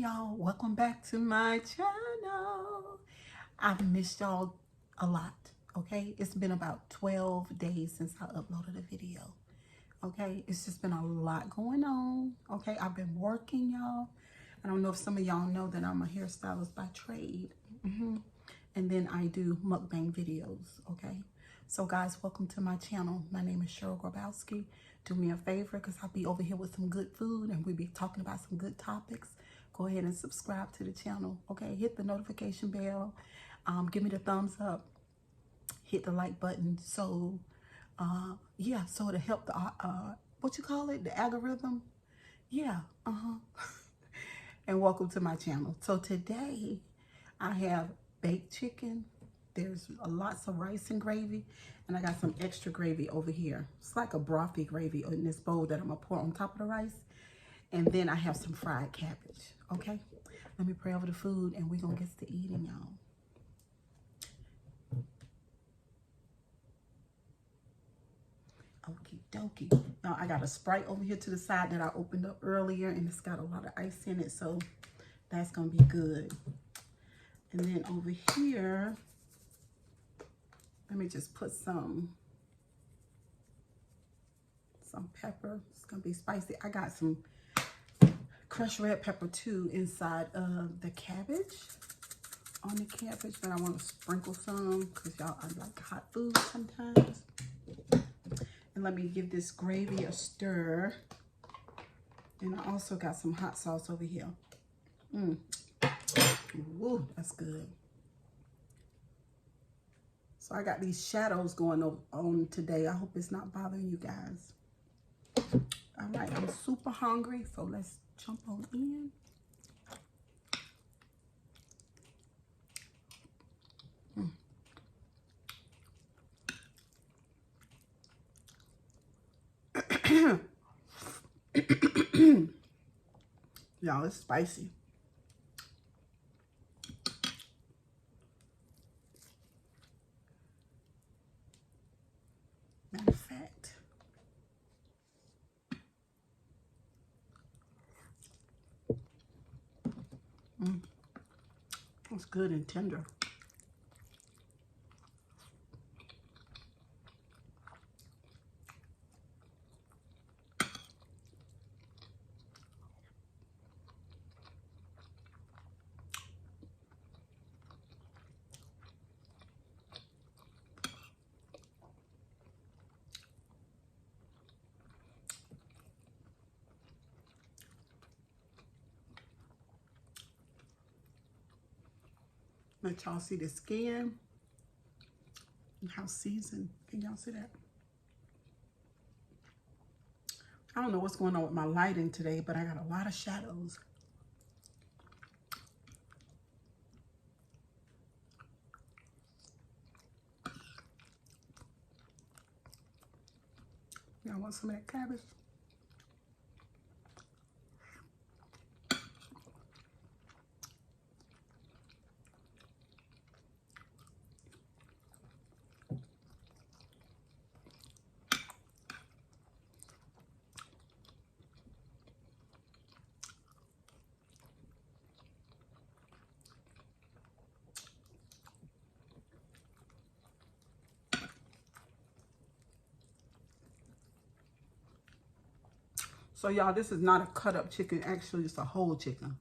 y'all, welcome back to my channel. I've missed y'all a lot. Okay, it's been about 12 days since I uploaded a video. Okay, it's just been a lot going on. Okay, I've been working, y'all. I don't know if some of y'all know that I'm a hairstylist by trade. And then I do mukbang videos. Okay, so guys, welcome to my channel. My name is Cheryl Grabowski. Do me a favor, because I'll be over here with some good food and we'll be talking about some good topics. Go ahead and subscribe to the channel. Okay, hit the notification bell. Give me the thumbs up. Hit the like button. So yeah, so to help the what you call it, the algorithm. Yeah. And welcome to my channel. So today I have baked chicken. There's lots of rice and gravy, and I got some extra gravy over here. It's like a brothy gravy in this bowl that I'm gonna pour on top of the rice. And then I have some fried cabbage. Okay, let me pray over the food and we're gonna get to eating, y'all. Okie dokie. Now I got a Sprite over here to the side that I opened up earlier, and it's got a lot of ice in it, so that's gonna be good. And then over here, let me just put some pepper. It's gonna be spicy. I got some crushed red pepper too inside of the cabbage. On the cabbage, but I want to sprinkle some because y'all, I like hot food sometimes. And let me give this gravy a stir. And I also got some hot sauce over here. Woo, that's good. So I got these shadows going on today. I hope it's not bothering you guys. All right, I'm super hungry, so let's jump on in. Y'all, it's spicy. Matter of fact, it's good and tender. Let y'all see the skin and how seasoned. Can y'all see that? I don't know what's going on with my lighting today, but I got a lot of shadows. Y'all want some of that cabbage? So y'all, this is not a cut up chicken. Actually, it's a whole chicken.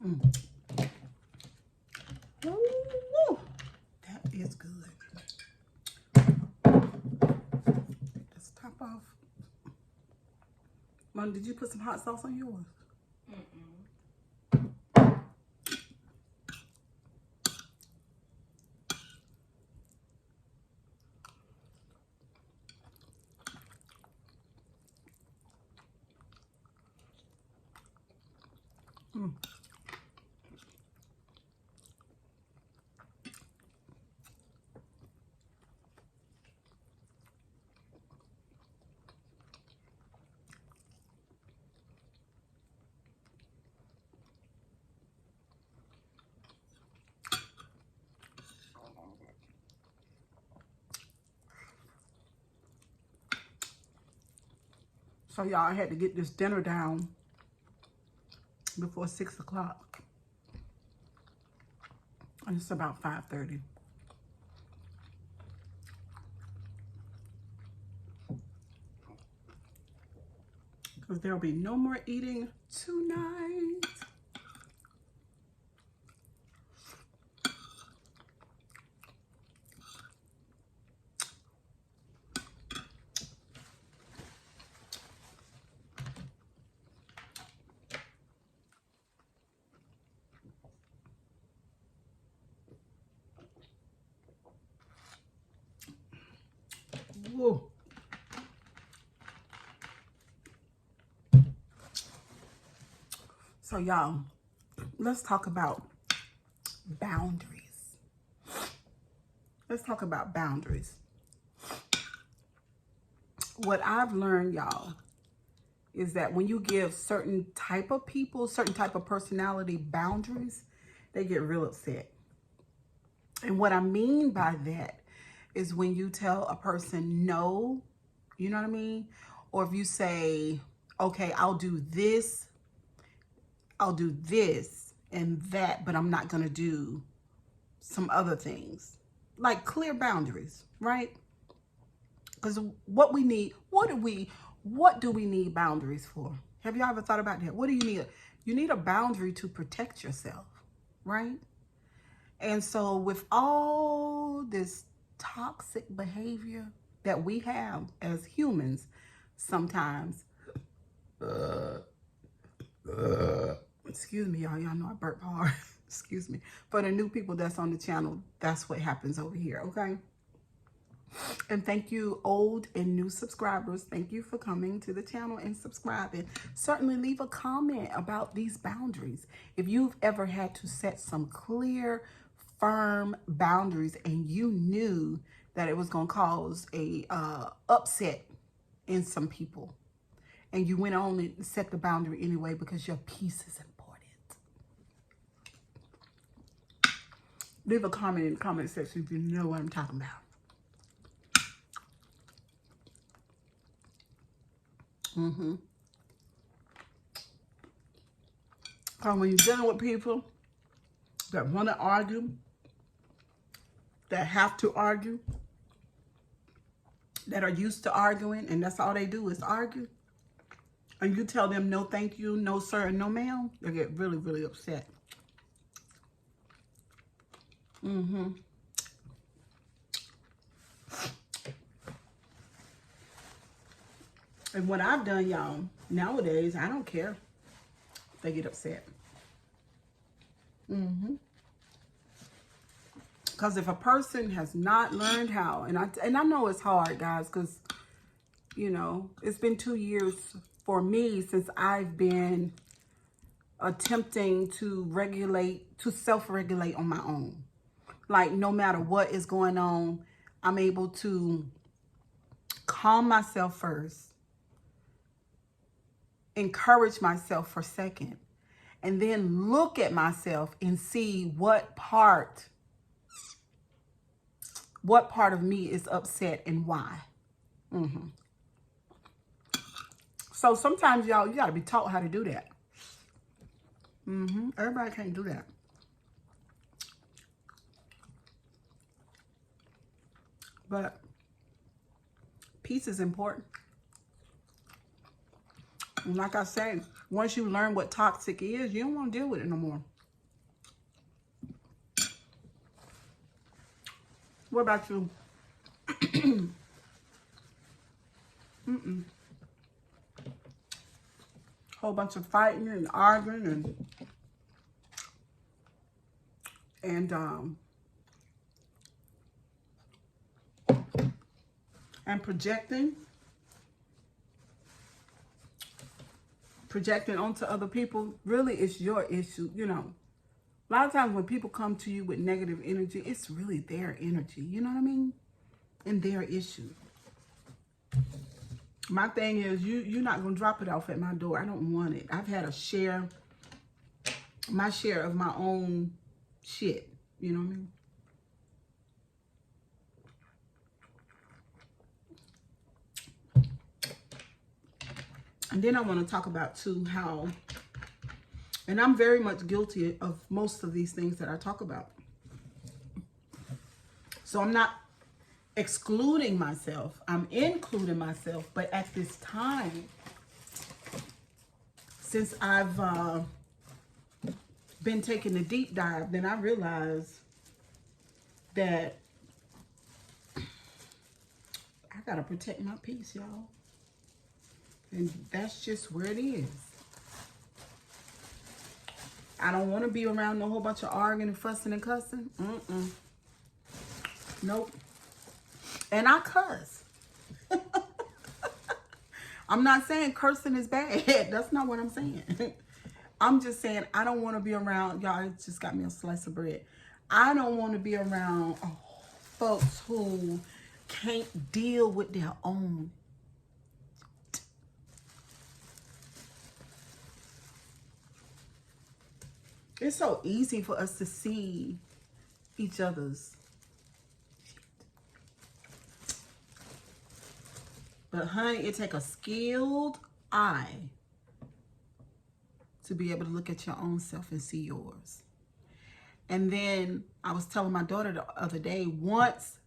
Ooh, that is good. Let's top off. Mom, did you put some hot sauce on yours? So y'all, I had to get this dinner down before 6 o'clock. And it's about 5:30. Because there'll be no more eating tonight. Whoa. So y'all, let's talk about boundaries. Let's talk about boundaries. What I've learned, y'all, is that when you give certain type of people, certain type of personality boundaries, they get real upset. And what I mean by that is when you tell a person no, you know what I mean? Or if you say, okay, I'll do this and that, but I'm not going to do some other things. Like clear boundaries, right? Because what we need, what do we need boundaries for? Have you ever thought about that? What do you need? You need a boundary to protect yourself, right? And so with all this toxic behavior that we have as humans, sometimes, excuse me, y'all know I burp hard. Excuse me. For the new people that's on the channel, that's what happens over here, okay? And thank you, old and new subscribers. Thank you for coming to the channel and subscribing. Certainly leave a comment about these boundaries. If you've ever had to set some clear, firm boundaries and you knew that it was going to cause a upset in some people, and you went on and set the boundary anyway because your peace is important. Leave a comment in the comment section if you know what I'm talking about. Because when you're dealing with people that want to argue, that have to argue, that are used to arguing, and that's all they do is argue, and you tell them no thank you, no sir, and no ma'am, they get really, really upset. And what I've done, y'all, nowadays, I don't care if they get upset. Because if a person has not learned how, and I know it's hard, guys, because, you know, it's been 2 years for me since I've been attempting to self-regulate on my own. Like, no matter what is going on, I'm able to calm myself first, encourage myself for a second, and then look at myself and see what part of me is upset and why. So sometimes, y'all, you got to be taught how to do that. Everybody can't do that. But peace is important. And like I said, once you learn what toxic is, you don't want to deal with it no more. What about you? Whole bunch of fighting and arguing and projecting onto other people. Really, it's your issue. You know, a lot of times when people come to you with negative energy, it's really their energy. You know what I mean? And their issue. My thing is, you're not going to drop it off at my door. I don't want it. I've had my share of my own shit. You know what I mean? And then I want to talk about, too, how, and I'm very much guilty of most of these things that I talk about. So I'm not excluding myself. I'm including myself. But at this time, since I've been taking the deep dive, then I realized that I got to protect my peace, y'all. And that's just where it is. I don't want to be around a whole bunch of arguing and fussing and cussing. Nope. And I cuss. I'm not saying cursing is bad. That's not what I'm saying. I'm just saying I don't want to be around, y'all, it just got me a slice of bread. I don't want to be around folks who can't deal with their own. It's so easy for us to see each other's shit. But honey, it takes a skilled eye to be able to look at your own self and see yours. And then I was telling my daughter the other day, once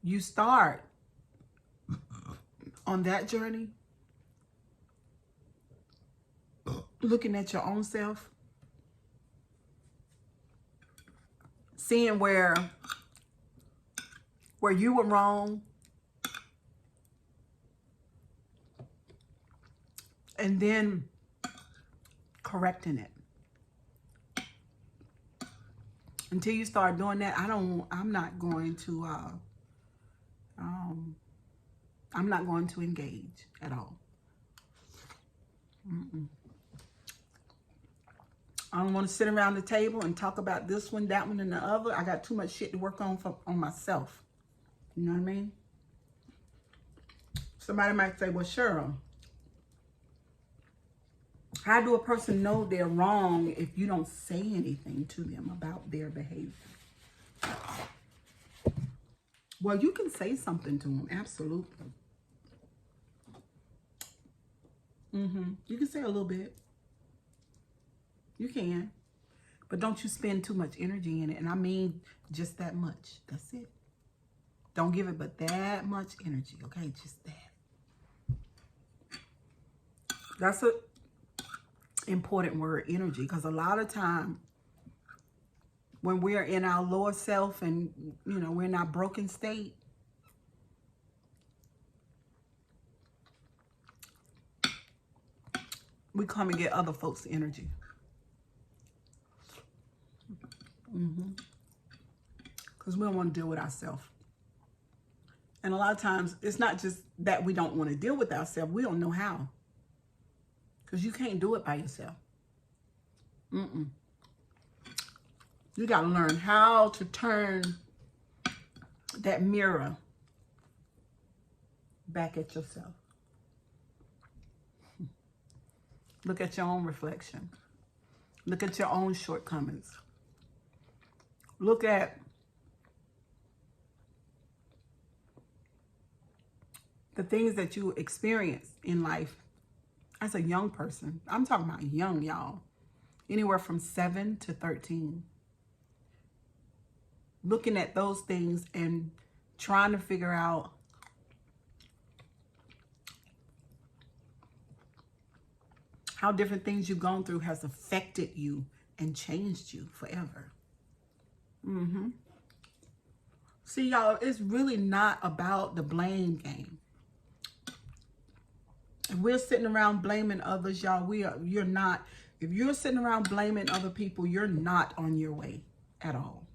you start on that journey, looking at your own self, seeing where you were wrong, and then correcting it. Until you start doing that, I'm not going to engage at all. I don't want to sit around the table and talk about this one, that one, and the other. I got too much shit to work on myself. You know what I mean? Somebody might say, well, Cheryl, how do a person know they're wrong if you don't say anything to them about their behavior? Well, you can say something to them, absolutely. You can say a little bit. You can. But don't you spend too much energy in it. And I mean just that much. That's it. Don't give it but that much energy, okay? Just that. That's a important word, energy, because a lot of time when we're in our lower self and, you know, we're in our broken state, we come and get other folks' energy. Because we don't want to deal with ourselves. And a lot of times, it's not just that we don't want to deal with ourselves. We don't know how. Because you can't do it by yourself. You got to learn how to turn that mirror back at yourself. Look at your own reflection. Look at your own shortcomings. Look at the things that you experience in life as a young person. I'm talking about young, y'all. Anywhere from 7 to 13. Looking at those things and trying to figure out how different things you've gone through has affected you and changed you forever. See, y'all, it's really not about the blame game. If we're sitting around blaming others, y'all, you're not. If you're sitting around blaming other people, you're not on your way at all.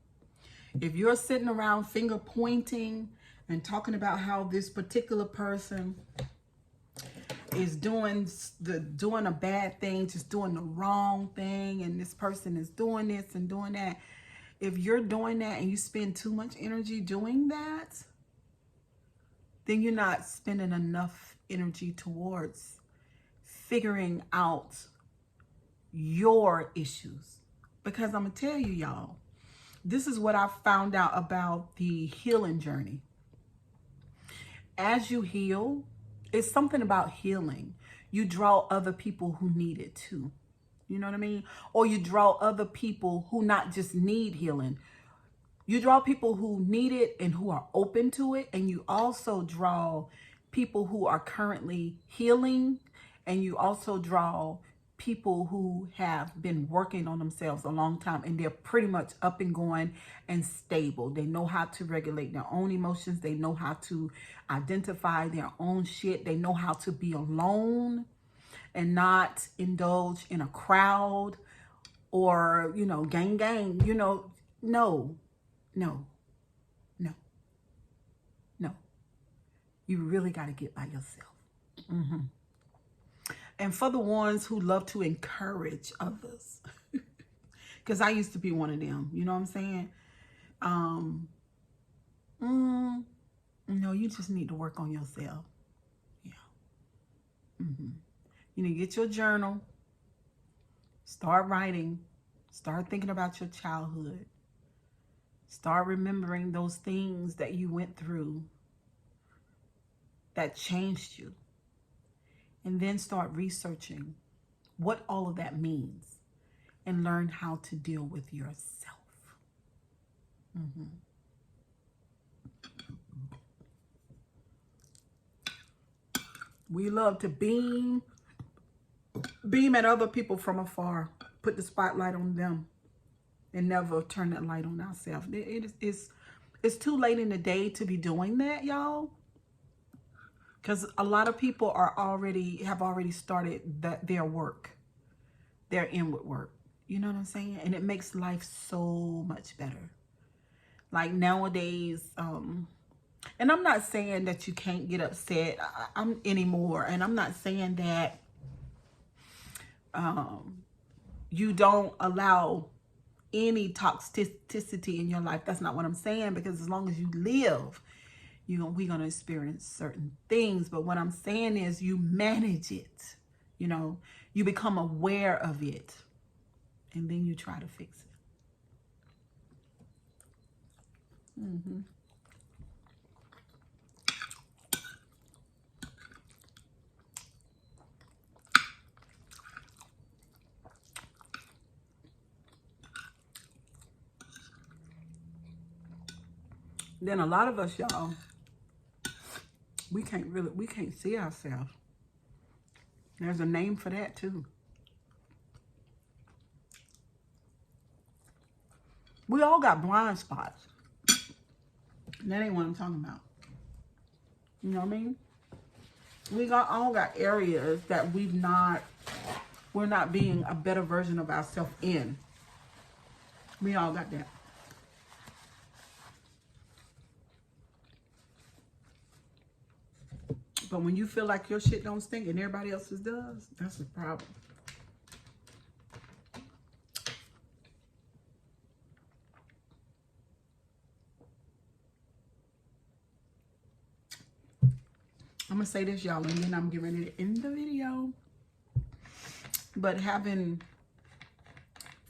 If you're sitting around finger pointing and talking about how this particular person is doing a bad thing, just doing the wrong thing, and this person is doing this and doing that. If you're doing that and you spend too much energy doing that, then you're not spending enough energy towards figuring out your issues. Because I'm going to tell you, y'all, this is what I found out about the healing journey. As you heal, it's something about healing. You draw other people who need it too. You know what I mean? Or you draw other people who not just need healing. You draw people who need it and who are open to it. And you also draw people who are currently healing. And you also draw people who have been working on themselves a long time, and they're pretty much up and going and stable. They know how to regulate their own emotions. They know how to identify their own shit. They know how to be alone and not indulge in a crowd or, you know, gang, you know. No. You really got to get by yourself. And for the ones who love to encourage others, because I used to be one of them, you know what I'm saying? No, you just need to work on yourself. Yeah. You need to get your journal, start writing, start thinking about your childhood, start remembering those things that you went through that changed you. And then start researching what all of that means and learn how to deal with yourself. We love to beam at other people from afar, put the spotlight on them, and never turn that light on ourselves. It's too late in the day to be doing that, y'all. Because a lot of people have already started their work, their inward work. You know what I'm saying? And it makes life so much better. Like nowadays, and I'm not saying that you can't get upset anymore. And I'm not saying that you don't allow any toxicity in your life. That's not what I'm saying. Because as long as you live, we're going to experience certain things. But what I'm saying is you manage it. You know, you become aware of it. And then you try to fix it. Then a lot of us, y'all, we can't see ourselves. There's a name for that too. We all got blind spots. That ain't what I'm talking about. You know what I mean? We all got areas that we're not being a better version of ourselves in. We all got that. But when you feel like your shit don't stink and everybody else's does, that's a problem. I'm going to say this, y'all, and then I'm getting ready to end the video. But having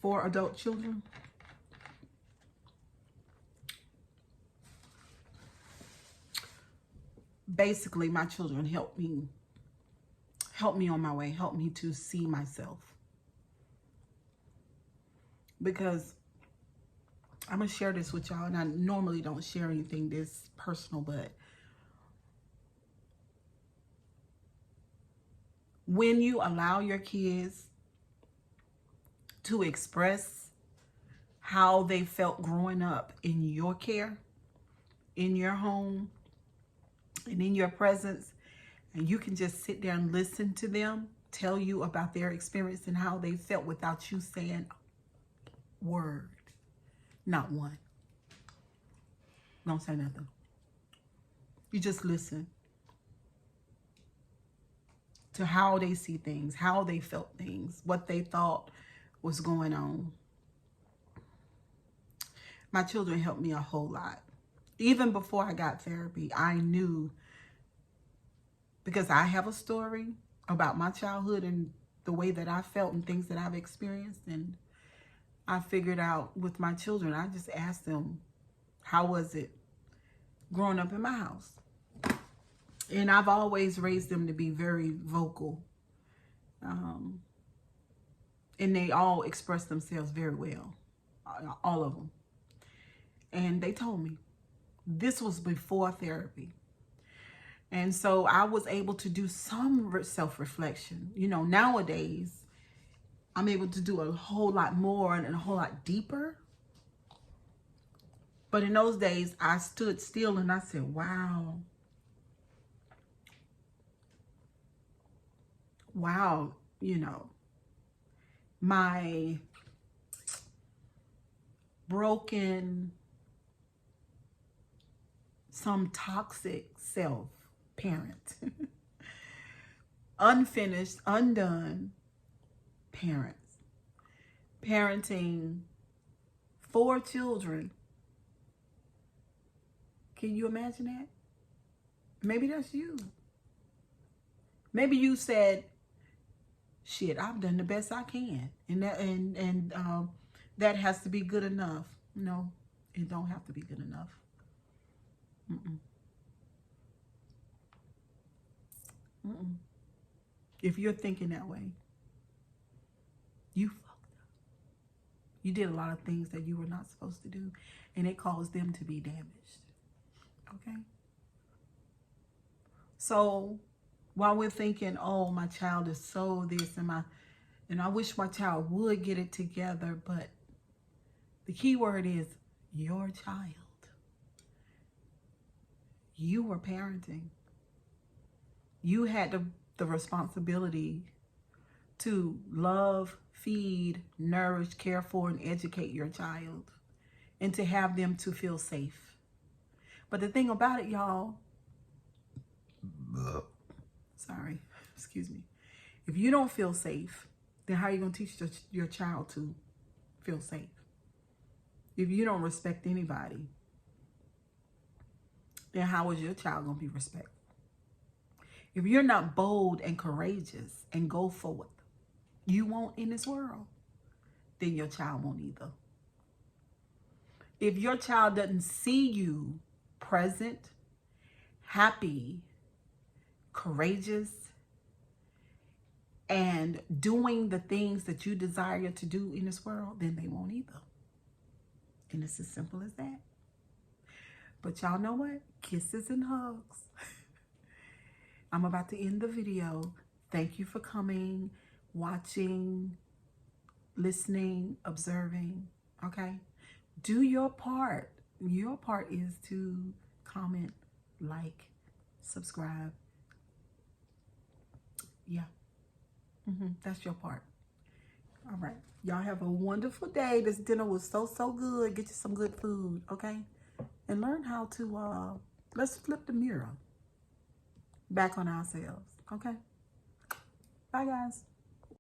4 adult children, basically my children helped me on my way, helped me to see myself. Because I'm going to share this with y'all, and I normally don't share anything this personal, but when you allow your kids to express how they felt growing up in your care, in your home and in your presence, and you can just sit there and listen to them tell you about their experience and how they felt without you saying a word. Not one. Don't say nothing. You just listen to how they see things, how they felt things, what they thought was going on. My children helped me a whole lot. Even before I got therapy, I knew, because I have a story about my childhood and the way that I felt and things that I've experienced. And I figured out with my children, I just asked them, how was it growing up in my house? And I've always raised them to be very vocal. And they all express themselves very well. All of them. And they told me. This was before therapy. And so I was able to do some self-reflection. You know, nowadays, I'm able to do a whole lot more and a whole lot deeper. But in those days, I stood still and I said, wow. Wow, you know, my broken, some toxic self parent, unfinished, undone parents, parenting 4 children. Can you imagine that? Maybe that's you. Maybe you said, shit, I've done the best I can. And that has to be good enough. No, it don't have to be good enough. If you're thinking that way, you fucked up. You did a lot of things that you were not supposed to do, and it caused them to be damaged. Okay? So while we're thinking, oh, my child is so this and I wish my child would get it together, but the key word is your child. You were parenting. You had the responsibility to love, feed, nourish, care for, and educate your child, and to have them to feel safe. But the thing about it, y'all, sorry, excuse me. If you don't feel safe, then how are you going to teach your child to feel safe? If you don't respect anybody, then how is your child going to be respectful? If you're not bold and courageous and go forward, you won't in this world, then your child won't either. If your child doesn't see you present, happy, courageous, and doing the things that you desire to do in this world, then they won't either. And it's as simple as that. But y'all know what? Kisses and hugs. I'm about to end the video. Thank you for coming, watching, listening, observing. Okay? Do your part. Your part is to comment, like, subscribe. Yeah. That's your part. All right. Y'all have a wonderful day. This dinner was so good. Get you some good food, okay? And learn how to, let's flip the mirror back on ourselves, okay? Bye, guys.